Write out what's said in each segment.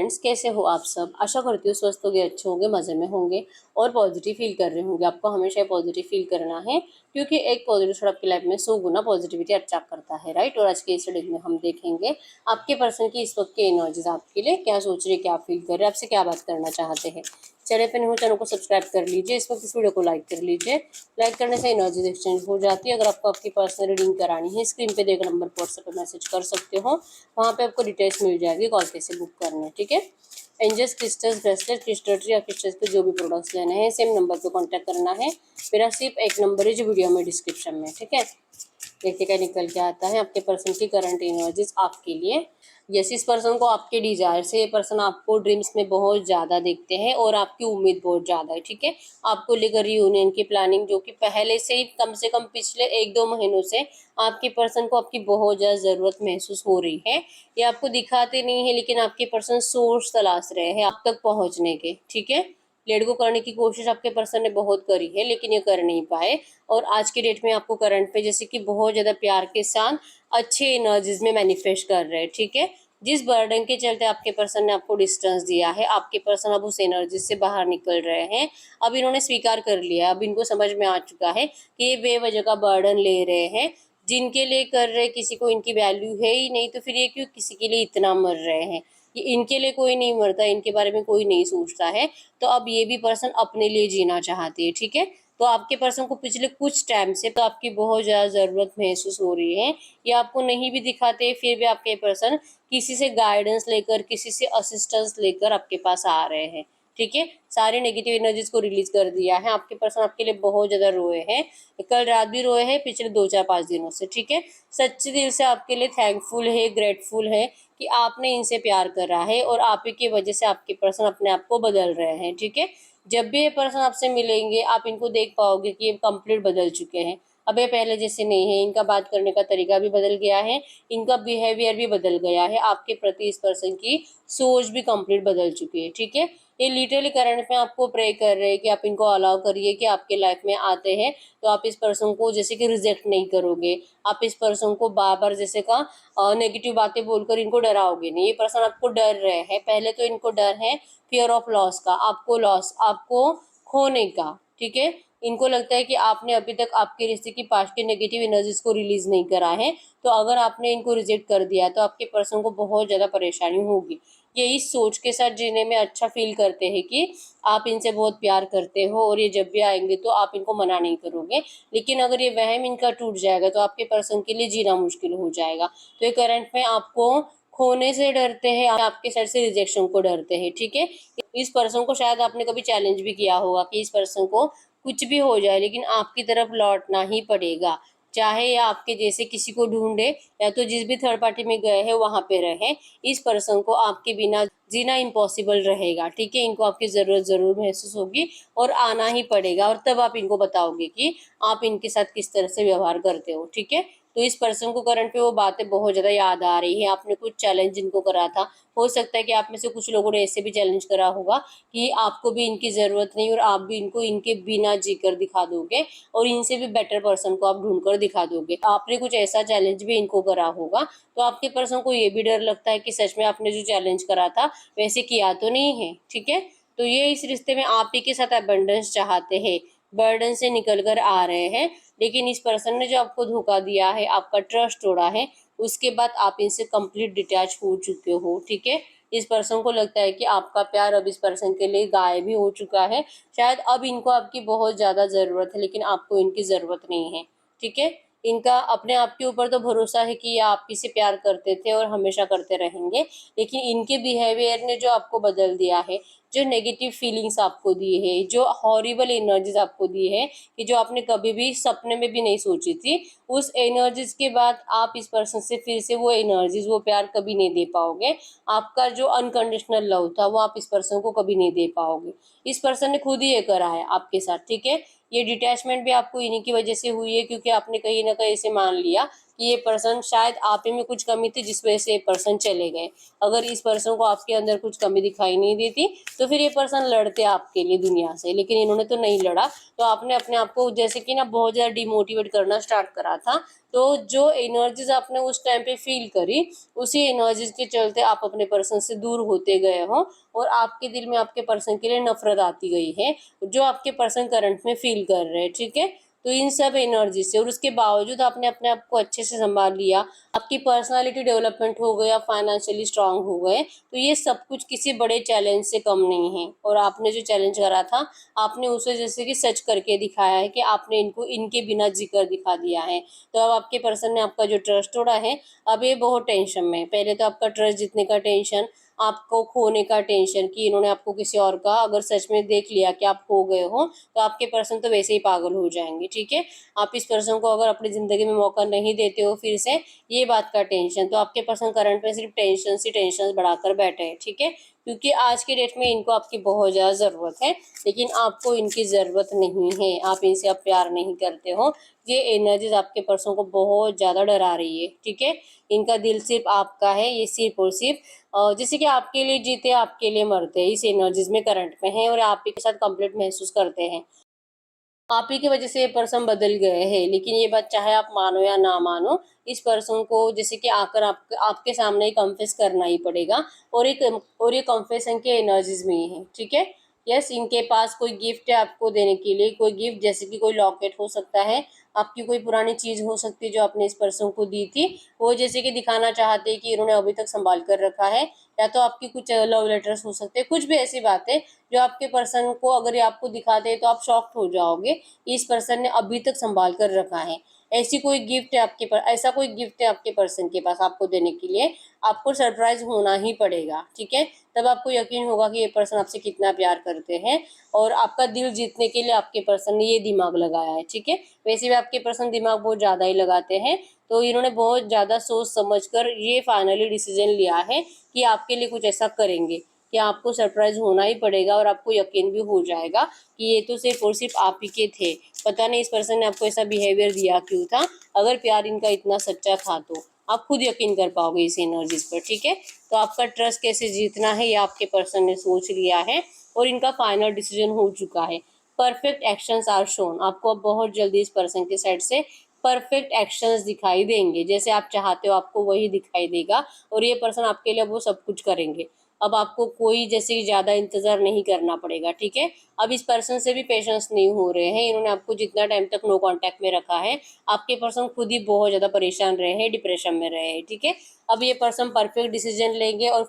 Friends, कैसे हो आप सब। आशा करती हूँ स्वस्थ होंगे, अच्छे होंगे, मज़े में होंगे और पॉजिटिव फील कर रहे होंगे। आपको हमेशा पॉजिटिव फील करना है क्योंकि एक पॉजिटिव थॉट आपकी लाइफ में 100 गुना पॉजिटिविटी अट्रैक्ट करता है, राइट। और आज के इस वीडियो में हम देखेंगे आपके पर्सन की इस वक्त की एनर्जीज आपके लिए क्या सोच रहे, क्या फील कर रहे हैं, आपसे क्या बात करना चाहते हैं। चैनल पर नहीं हो, चैनल को सब्सक्राइब कर लीजिए। इस वक्त इस वीडियो को लाइक कर लीजिए। लाइक करने से एनर्जीज एक्सचेंज हो जाती है। अगर आपको आपकी पर्सनल रीडिंग करानी है, स्क्रीन पे देकर नंबर पर व्हाट्सएप पर मैसेज कर सकते हो, वहाँ पे आपको डिटेल्स मिल जाएगी कॉल कैसे बुक करना है, ठीक है। Angels, crystals, bracelet, crystal tree या क्रिस्टल्स के जो भी प्रोडक्ट्स लेने हैं सेम नंबर पे कांटेक्ट करना है। मेरा सिर्फ एक नंबर है जो वीडियो में डिस्क्रिप्शन में, ठीक है। देखिए क्या निकल के आता है आपके पर्सन की करंट एनर्जीज आपके लिए। यस, इस पर्सन को आपके डिजायर से, ये पर्सन आपको ड्रीम्स में बहुत ज़्यादा देखते हैं और आपकी उम्मीद बहुत ज़्यादा है, ठीक है। आपको लेकर यूनियन की प्लानिंग जो कि पहले से ही कम से कम पिछले 1-2 महीनों से आपके पर्सन को आपकी बहुत ज़्यादा ज़रूरत महसूस हो रही है। ये आपको दिखाते नहीं है लेकिन आपके पर्सन सोर्स तलाश रहे हैं आप तक पहुँचने के, ठीक है। लेट गो करने की कोशिश आपके पर्सन ने बहुत करी है लेकिन ये कर नहीं पाए। और आज के डेट में आपको करंट पे जैसे कि बहुत ज़्यादा प्यार के साथ अच्छे एनर्जीज में मैनिफेस्ट कर रहे हैं, ठीक है। जिस बर्डन के चलते आपके पर्सन ने आपको डिस्टेंस दिया है, आपके पर्सन अब उस एनर्जी से बाहर निकल रहे हैं। अब इन्होंने स्वीकार कर लिया, अब इनको समझ में आ चुका है कि ये बेवजह का बर्डन ले रहे हैं। जिनके लिए कर रहे किसी को इनकी वैल्यू है ही नहीं, तो फिर ये क्यों किसी के लिए इतना मर रहे हैं। ये इनके लिए कोई नहीं मरता, इनके बारे में कोई नहीं सोचता है। तो अब ये भी पर्सन अपने लिए जीना चाहती है, ठीक है। तो आपके पर्सन को पिछले कुछ टाइम से तो आपकी बहुत ज़्यादा ज़रूरत महसूस हो रही है। ये आपको नहीं भी दिखाते फिर भी आपके पर्सन किसी से गाइडेंस लेकर, किसी से असिस्टेंस लेकर आपके पास आ रहे हैं, ठीक है। सारे नेगेटिव एनर्जीज को रिलीज कर दिया है। आपके पर्सन आपके लिए बहुत ज़्यादा रोए हैं, कल रात भी रोए हैं, पिछले 2-4-5 दिनों से, ठीक है। सच्चे दिल से आपके लिए थैंकफुल है, ग्रेटफुल है कि आपने इनसे प्यार करा है और आप ही की वजह से आपके पर्सन अपने आप को बदल रहे हैं, ठीक है। जब भी ये पर्सन आपसे मिलेंगे आप इनको देख पाओगे कि ये कंप्लीट बदल चुके हैं। अब ये पहले जैसे नहीं है, इनका बात करने का तरीका भी बदल गया है, इनका बिहेवियर भी बदल गया है, आपके प्रति इस पर्सन की सोच भी कंप्लीट बदल चुकी है, ठीक है। ये लिटरली करंट में आपको प्रे कर रहे हैं कि आप इनको अलाउ करिए कि आपके लाइफ में आते हैं तो आप इस पर्सन को जैसे कि रिजेक्ट नहीं करोगे। आप इस पर्सन को बार बार जैसे का नेगेटिव बातें बोलकर इनको डराओगे नहीं। ये पर्सन आपको डर रहे हैं, पहले तो इनको डर है फियर ऑफ लॉस का, आपको लॉस, आपको खोने का, ठीक है। इनको लगता है कि आपने अभी तक आपके रिश्ते की पास्ट के नेगेटिव एनर्जीज को रिलीज नहीं करा है, तो अगर आपने इनको रिजेक्ट कर दिया तो आपके पर्सन को बहुत ज़्यादा परेशानी होगी। ये इस सोच के साथ जीने में अच्छा फील करते हैं कि आप इनसे बहुत प्यार करते हो और ये जब भी आएंगे तो आप इनको मना नहीं करोगे। लेकिन अगर ये वहम इनका टूट जाएगा तो आपके पर्सन के लिए जीना मुश्किल हो जाएगा। तो ये करंट में आपको खोने से डरते हैं, आपके साइड से रिजेक्शन को डरते हैं, ठीक है। इस पर्सन को शायद आपने कभी चैलेंज भी किया होगा कि इस पर्सन को कुछ भी हो जाए लेकिन आपकी तरफ लौटना ही पड़ेगा, चाहे या आपके जैसे किसी को ढूंढे या तो जिस भी थर्ड पार्टी में गए हैं वहां पे रहे। इस पर्सन को आपके बिना जीना इम्पॉसिबल रहेगा, ठीक है। इनको आपकी ज़रूरत ज़रूर महसूस होगी और आना ही पड़ेगा और तब आप इनको बताओगे कि आप इनके साथ किस तरह से व्यवहार करते हो, ठीक है। तो इस पर्सन को करंट पे वो बातें बहुत ज़्यादा याद आ रही है। आपने कुछ चैलेंज इनको करा था, हो सकता है कि आप में से कुछ लोगों ने ऐसे भी चैलेंज करा होगा कि आपको भी इनकी ज़रूरत नहीं और आप भी इनको इनके बिना जीकर दिखा दोगे और इनसे भी बेटर पर्सन को आप ढूंढ कर दिखा दोगे। आपने कुछ ऐसा चैलेंज भी इनको करा होगा, तो आपके पर्सन को ये भी डर लगता है कि सच में आपने जो चैलेंज करा था वैसे किया तो नहीं है, ठीक है। तो ये इस रिश्ते में आप ही के साथ अबंडेंस चाहते हैं, बर्डन से निकल कर आ रहे हैं। लेकिन इस पर्सन ने जो आपको धोखा दिया है, आपका ट्रस्ट तोड़ा है, उसके बाद आप इनसे कंप्लीट डिटैच हो चुके हो, ठीक है। इस पर्सन को लगता है कि आपका प्यार अब इस पर्सन के लिए गायब ही हो चुका है। शायद अब इनको आपकी बहुत ज़्यादा ज़रूरत है लेकिन आपको इनकी ज़रूरत नहीं है, ठीक है। इनका अपने आप के ऊपर तो भरोसा है कि ये आप ही से प्यार करते थे और हमेशा करते रहेंगे, लेकिन इनके बिहेवियर ने जो आपको बदल दिया है, जो नेगेटिव फीलिंग्स आपको दी है, जो हॉरिबल एनर्जीज आपको दी है कि जो आपने कभी भी सपने में भी नहीं सोची थी, उस एनर्जीज के बाद आप इस पर्सन से फिर से वो एनर्जीज, वो प्यार कभी नहीं दे पाओगे। आपका जो अनकंडीशनल लव था वो आप इस पर्सन को कभी नहीं दे पाओगे। इस पर्सन ने खुद ही ये करा है आपके साथ, ठीक है। ये डिटैचमेंट भी आपको इन्हीं की वजह से हुई है क्योंकि आपने कहीं ना कहीं ऐसे मान लिया कि ये पर्सन शायद आप ही में कुछ कमी थी जिस वजह से ये पर्सन चले गए। अगर इस पर्सन को आपके अंदर कुछ कमी दिखाई नहीं देती तो फिर ये पर्सन लड़ते आपके लिए दुनिया से, लेकिन इन्होंने तो नहीं लड़ा। तो आपने अपने आप को जैसे कि ना बहुत ज़्यादा डिमोटिवेट करना स्टार्ट करा था। तो जो एनर्जीज आपने उस टाइम पे फील करी, उसी एनर्जीज के चलते आप अपने पर्सन से दूर होते गए हो और आपके दिल में आपके पर्सन के लिए नफरत आती गई है, जो आपके पर्सन करंट में फील कर रहे हैं। ठीक है, तो इन सब एनर्जी से और उसके बावजूद आपने अपने आप को अच्छे से संभाल लिया, आपकी पर्सनालिटी डेवलपमेंट हो गई, आप फाइनेंशियली स्ट्रांग हो गए, तो ये सब कुछ किसी बड़े चैलेंज से कम नहीं है। और आपने जो चैलेंज करा था, आपने उसे जैसे कि सच करके दिखाया है कि आपने इनको इनके बिना जिक्र दिखा दिया है। तो अब आपके पर्सन ने आपका जो ट्रस्ट तोड़ा है, अब ये बहुत टेंशन में है। पहले तो आपका ट्रस्ट जीतने का टेंशन, आपको खोने का टेंशन कि इन्होंने आपको किसी और का अगर सच में देख लिया कि आप खो गए हो तो आपके पर्सन तो वैसे ही पागल हो जाएंगे। ठीक है, आप इस पर्सन को अगर अपनी ज़िंदगी में मौका नहीं देते हो फिर से, ये बात का टेंशन। तो आपके पर्सन करंट में सिर्फ टेंशन सी टेंशन बढ़ाकर बैठे हैं। ठीक है, क्योंकि आज के डेट में इनको आपकी बहुत ज़्यादा ज़रूरत है, लेकिन आपको इनकी ज़रूरत नहीं है। आप इनसे अब प्यार नहीं करते हो। ये एनर्जीज आपके पर्सन को बहुत ज़्यादा डरा रही है। ठीक है, इनका दिल सिर्फ आपका है, ये सिर्फ और सिर्फ जैसे कि आपके लिए जीते आपके लिए मरते हैं, इस एनर्जीज में करंट में है और आप ही के साथ कंप्लीट महसूस करते हैं। आप ही की वजह से ये पर्सन बदल गए हैं, लेकिन ये बात चाहे आप मानो या ना मानो, इस पर्सन को जैसे कि आकर आपके सामने ही कन्फेस करना ही पड़ेगा। और ये कन्फेशन के एनर्जीज में ही है। ठीक है, यस, इनके पास कोई गिफ्ट है आपको देने के लिए, कोई गिफ्ट जैसे कि कोई लॉकेट हो सकता है, आपकी कोई पुरानी चीज़ हो सकती है जो आपने इस पर्सन को दी थी, वो जैसे कि दिखाना चाहते हैं कि इन्होंने अभी तक संभाल कर रखा है। या तो आपकी कुछ लव लेटर्स हो सकते हैं, कुछ भी ऐसी बातें जो आपके पर्सन को अगर ये आपको दिखाते हैं तो आप शॉक्ड हो जाओगे, इस पर्सन ने अभी तक संभाल कर रखा है। ऐसी कोई गिफ्ट है आपके पास, ऐसा कोई गिफ्ट है आपके पर्सन के पास आपको देने के लिए, आपको सरप्राइज होना ही पड़ेगा। ठीक है, तब आपको यकीन होगा कि ये पर्सन आपसे कितना प्यार करते हैं और आपका दिल जीतने के लिए आपके पर्सन ने ये दिमाग लगाया है। ठीक है, वैसे भी आपके पर्सन दिमाग बहुत ज़्यादा ही लगाते हैं, तो इन्होंने बहुत ज़्यादा सोच समझ कर ये फाइनली डिसीजन लिया है कि आपके लिए कुछ ऐसा करेंगे कि आपको सरप्राइज होना ही पड़ेगा और आपको यकीन भी हो जाएगा कि ये तो सिर्फ और सिर्फ आप ही के थे। पता नहीं इस पर्सन ने आपको ऐसा बिहेवियर दिया क्यों था। अगर प्यार इनका इतना सच्चा था तो आप खुद यकीन कर पाओगे इस एनर्जीज पर। ठीक है, तो आपका ट्रस्ट कैसे जीतना है ये आपके पर्सन ने सोच लिया है और इनका फाइनल डिसीजन हो चुका है। परफेक्ट एक्शंस आर शोन, आपको अब बहुत जल्दी इस पर्सन के साइड से परफेक्ट एक्शंस दिखाई देंगे। जैसे आप चाहते हो आपको वही दिखाई देगा और ये पर्सन आपके लिए वो सब कुछ करेंगे। अब आपको कोई जैसे कि ज़्यादा इंतज़ार नहीं करना पड़ेगा। ठीक है, अब इस पर्सन से भी पेशेंस नहीं हो रहे हैं। इन्होंने आपको जितना टाइम तक नो कांटेक्ट में रखा है, आपके पर्सन खुद ही बहुत ज़्यादा परेशान रहे हैं, डिप्रेशन में रहे हैं। ठीक है, अब ये पर्सन परफेक्ट डिसीजन लेंगे और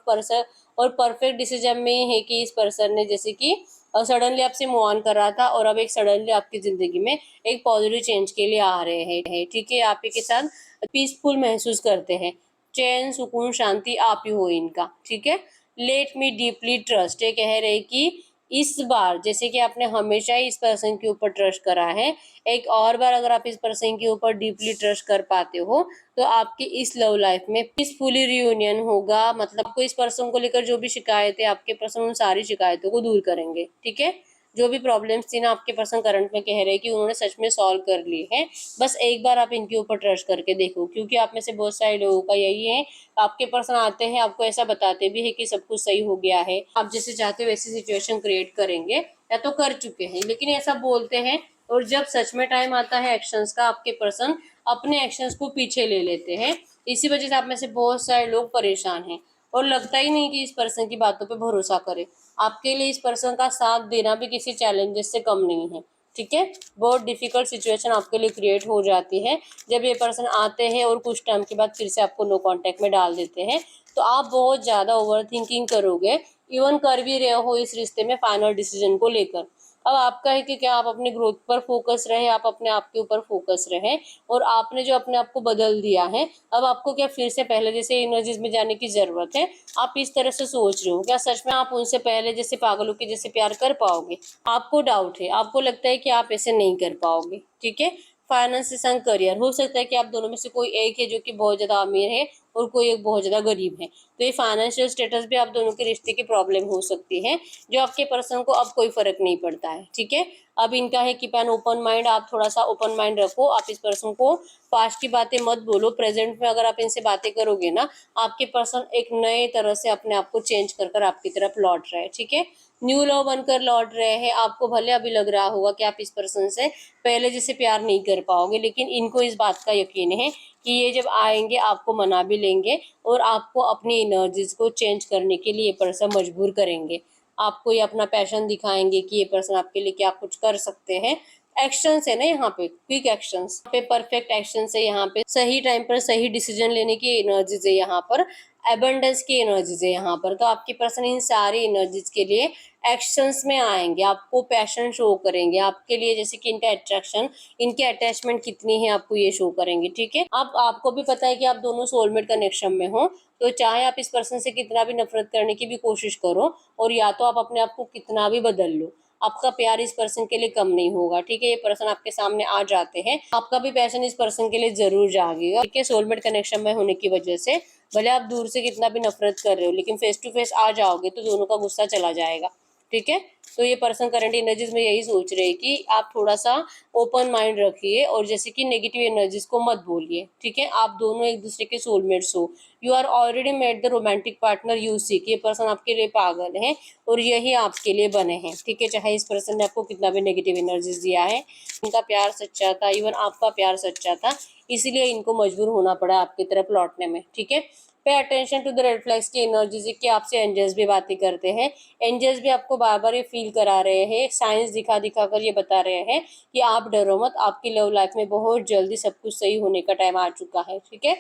परफेक्ट डिसीजन में ही है कि इस पर्सन ने जैसे कि सडनली आपसे मूव ऑन कर रहा था और अब एक सडनली आपकी ज़िंदगी में एक पॉजिटिव चेंज के लिए आ रहे हैं। ठीक है, आप ही के साथ पीसफुल महसूस करते हैं, चैन सुकून शांति आप ही हो इनका। ठीक है, लेट मी डीपली ट्रस्ट, ये कह रहे कि इस बार जैसे कि आपने हमेशा ही इस पर्सन के ऊपर ट्रस्ट करा है, एक और बार अगर आप इस पर्सन के ऊपर डीपली ट्रस्ट कर पाते हो तो आपकी इस लव लाइफ में पीसफुली रियूनियन होगा। मतलब आपको इस पर्सन को लेकर जो भी शिकायत है, आपके पर्सन उन सारी शिकायतों को दूर करेंगे। ठीक है, जो भी प्रॉब्लम्स थी ना, आपके पर्सन करंट में कह रहे हैं कि उन्होंने सच में सॉल्व कर ली है। बस एक बार आप इनके ऊपर ट्रस्ट करके देखो, क्योंकि आप में से बहुत सारे लोगों का यही है, आपके पर्सन आते हैं आपको ऐसा बताते भी है कि सब कुछ सही हो गया है, आप जैसे चाहते हो वैसी सिचुएशन क्रिएट करेंगे या तो कर चुके हैं, लेकिन ऐसा बोलते हैं और जब सच में टाइम आता है एक्शंस का, आपके पर्सन अपने एक्शंस को पीछे ले लेते हैं। इसी वजह से आप में से बहुत सारे लोग परेशान हैं और लगता ही नहीं कि इस पर्सन की बातों पे भरोसा करें। आपके लिए इस पर्सन का साथ देना भी किसी चैलेंजेस से कम नहीं है। ठीक है, बहुत डिफिकल्ट सिचुएशन आपके लिए क्रिएट हो जाती है जब ये पर्सन आते हैं और कुछ टाइम के बाद फिर से आपको नो कांटेक्ट में डाल देते हैं, तो आप बहुत ज़्यादा ओवर थिंकिंग करोगे, इवन कर भी रहे हो इस रिश्ते में फाइनल डिसीजन को लेकर। अब आपका है कि क्या आप अपने ग्रोथ पर फोकस रहे, आप अपने आप के ऊपर फोकस रहे और आपने जो अपने आप को बदल दिया है, अब आपको क्या फिर से पहले जैसे एनर्जीज में जाने की जरूरत है? आप इस तरह से सोच रहे हो, क्या सच में आप उनसे पहले जैसे पागलों के जैसे प्यार कर पाओगे? आपको डाउट है, आपको लगता है कि आप ऐसे नहीं कर पाओगे। ठीक है, फाइनेंस के संग करियर। हो सकता है कि आप दोनों में से कोई एक है जो कि बहुत ज़्यादा अमीर है और कोई एक बहुत ज़्यादा गरीब है। तो ये फाइनेंशियल स्टेटस भी आप दोनों के रिश्ते की प्रॉब्लम हो सकती है, जो आपके पर्सन को अब कोई फर्क नहीं पड़ता है। ठीक है, अब इनका है कीप एन ओपन माइंड। आप थोड़ा सा ओपन माइंड रखो। आप इस पर्सन को पास्ट की बातें मत बोलो। प्रेजेंट में अगर आप इनसे बातें करोगे ना, आपके पर्सन एक नए तरह से अपने आप को चेंज कर आपकी तरफ लौट रहे हैं। ठीक है, न्यू लव बनकर लौट रहे हैं। आपको भले अभी लग रहा होगा कि आप इस पर्सन से पहले जैसे प्यार नहीं कर पाओगे, लेकिन इनको इस बात का यकीन है कि ये जब आएंगे आपको मना भी लेंगे और आपको अपनी एनर्जीज को चेंज करने के लिए ये पर्सन मजबूर करेंगे। आपको ये अपना पैशन दिखाएंगे कि ये पर्सन आपके लिए क्या कुछ कर सकते हैं। एक्शंस है ना यहाँ पे, क्विक एक्शंस पे, परफेक्ट एक्शंस है यहाँ पे, सही टाइम पर सही डिसीजन लेने की एनर्जीज है यहाँ पर, एबंडेंस की एनर्जीज है यहाँ पर। तो आपके पर्सन इन सारी एनर्जीज के लिए एक्शंस में आएंगे, आपको पैशन शो करेंगे आपके लिए, जैसे कि इनका अट्रैक्शन, इनकी अटैचमेंट कितनी है आपको ये शो करेंगे। ठीक है, अब आपको भी पता है कि आप दोनों सोलमेट कनेक्शन में हो, तो चाहे आप इस पर्सन से कितना भी नफरत करने की भी कोशिश करो और या तो आप अपने आप को कितना भी बदल लो, आपका प्यार इस पर्सन के लिए कम नहीं होगा। ठीक है, ये पर्सन आपके सामने आ जाते हैं, आपका भी पैशन इस पर्सन के लिए जरूर जागेगा। ठीक है, सोलमेट कनेक्शन में होने की वजह से भले आप दूर से कितना भी नफरत कर रहे हो, लेकिन फेस टू फेस आ जाओगे तो दोनों का गुस्सा चला जाएगा। ठीक है, तो ये पर्सन करंट एनर्जीज में यही सोच रहे हैं कि आप थोड़ा सा ओपन माइंड रखिए और जैसे कि नेगेटिव एनर्जीज को मत बोलिए। ठीक है, आप दोनों एक दूसरे के सोलमेट्स हो। You are already met the romantic partner you seek. ये पर्सन आपके लिए पागल है और यही आपके लिए बने हैं। ठीक है, चाहे इस पर्सन ने आपको कितना भी नेगेटिव एनर्जीज दिया है, इनका प्यार सच्चा था, इवन आपका प्यार सच्चा था, इसीलिए इनको मजबूर होना पड़ा आपकी तरफ लौटने में। ठीक है, pay attention to the red flags की एनर्जीज कि आपसे एंजल्स भी बातें करते हैं। एंजल्स भी आपको बार बार ये फील करा रहे हैं, साइंस दिखा दिखा कर ये बता रहे हैं कि आप डरो मत, आपकी लव लाइफ में बहुत जल्दी सब कुछ सही होने का टाइम आ चुका है। ठीक है,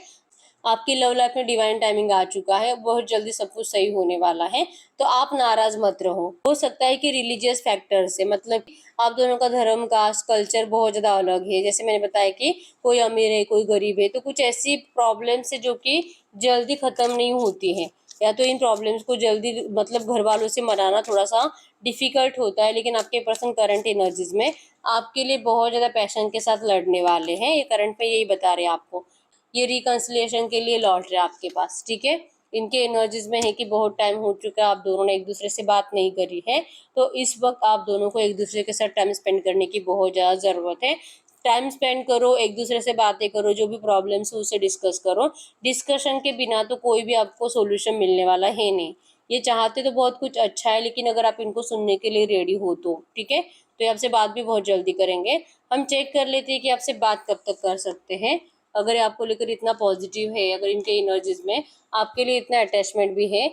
आपकी लव लाइफ में डिवाइन टाइमिंग आ चुका है, बहुत जल्दी सब कुछ सही होने वाला है। तो आप नाराज मत रहो। हो सकता है कि रिलीजियस फैक्टर से, मतलब आप दोनों का धर्म, कास्ट, कल्चर बहुत ज्यादा अलग है। जैसे मैंने बताया कि कोई अमीर है कोई गरीब है, तो कुछ ऐसी प्रॉब्लम्स है जो कि जल्दी खत्म नहीं होती है, या तो इन प्रॉब्लम्स को जल्दी मतलब घर वालों से मनाना थोड़ा सा डिफिकल्ट होता है। लेकिन आपके पर्सन करंट एनर्जीज में आपके लिए बहुत ज्यादा पैशन के साथ लड़ने वाले हैं। ये करंट में यही बता रहे हैं आपको, ये रिकंसिलिएशन के लिए लौट रहे आपके पास। ठीक है, इनके एनर्जीज में है कि बहुत टाइम हो चुका है आप दोनों ने एक दूसरे से बात नहीं करी है, तो इस वक्त आप दोनों को एक दूसरे के साथ टाइम स्पेंड करने की बहुत ज़्यादा ज़रूरत है। टाइम स्पेंड करो, एक दूसरे से बातें करो, जो भी प्रॉब्लम्स है उसे डिस्कस करो। डिस्कशन के बिना तो कोई भी आपको सोल्यूशन मिलने वाला है नहीं। ये चाहते तो बहुत कुछ अच्छा है, लेकिन अगर आप इनको सुनने के लिए रेडी हो तो ठीक है, तो ये आपसे बात भी बहुत जल्दी करेंगे। हम चेक कर लेते हैं कि आपसे बात कब तक कर सकते हैं। अगर ये आपको लेकर इतना पॉजिटिव है, अगर इनके एनर्जीज में आपके लिए इतना अटैचमेंट भी है,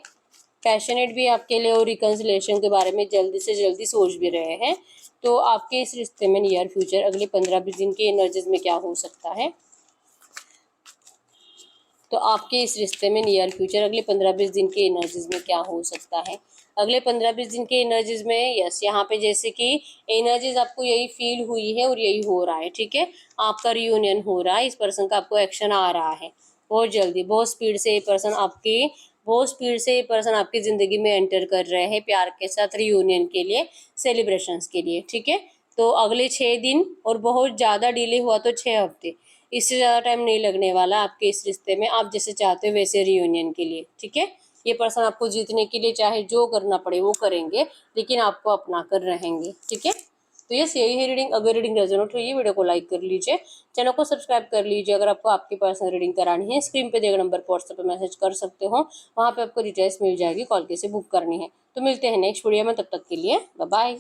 पैशनेट भी आपके लिए, और रिकंसिलेशन के बारे में जल्दी से जल्दी सोच भी रहे हैं, तो आपके इस रिश्ते में नियर फ्यूचर अगले 15-20 दिन के एनर्जीज में क्या हो सकता है। तो आपके इस रिश्ते में नियर फ्यूचर अगले 15-20 दिन के एनर्जीज में क्या हो सकता है। अगले 15-20 दिन के एनर्जीज में यस, यहाँ पे जैसे कि एनर्जीज आपको यही फील हुई है और यही हो रहा है। ठीक है, आपका रियूनियन हो रहा है, इस पर्सन का आपको एक्शन आ रहा है बहुत जल्दी, बहुत स्पीड से ये पर्सन आपकी, बहुत स्पीड से ये पर्सन आपकी ज़िंदगी में एंटर कर रहे हैं प्यार के साथ, रियूनियन के लिए, सेलिब्रेशंस के लिए। ठीक है, तो अगले 6 दिन, और बहुत ज़्यादा डिले हुआ तो 6 हफ्ते, इससे ज़्यादा टाइम नहीं लगने वाला आपके इस रिश्ते में, आप जैसे चाहते हो वैसे रियूनियन के लिए। ठीक है, ये पर्सन आपको जीतने के लिए चाहे जो करना पड़े वो करेंगे, लेकिन आपको अपना कर रहेंगे। ठीक है, तो यस, यही है रीडिंग। अगर रीडिंग रेजोनेट हुई है, वीडियो को लाइक कर लीजिए, चैनल को सब्सक्राइब कर लीजिए। अगर आपको आपकी पर्सनल रीडिंग करानी है, स्क्रीन पे दिए गए नंबर पर व्हाट्सएप पर मैसेज कर सकते हो, वहाँ पे आपको डिटेल्स मिल जाएगी, कॉल कैसे बुक करनी है। तो मिलते हैं नेक्स्ट वीडियो में, तब तक के लिए बाय बाय।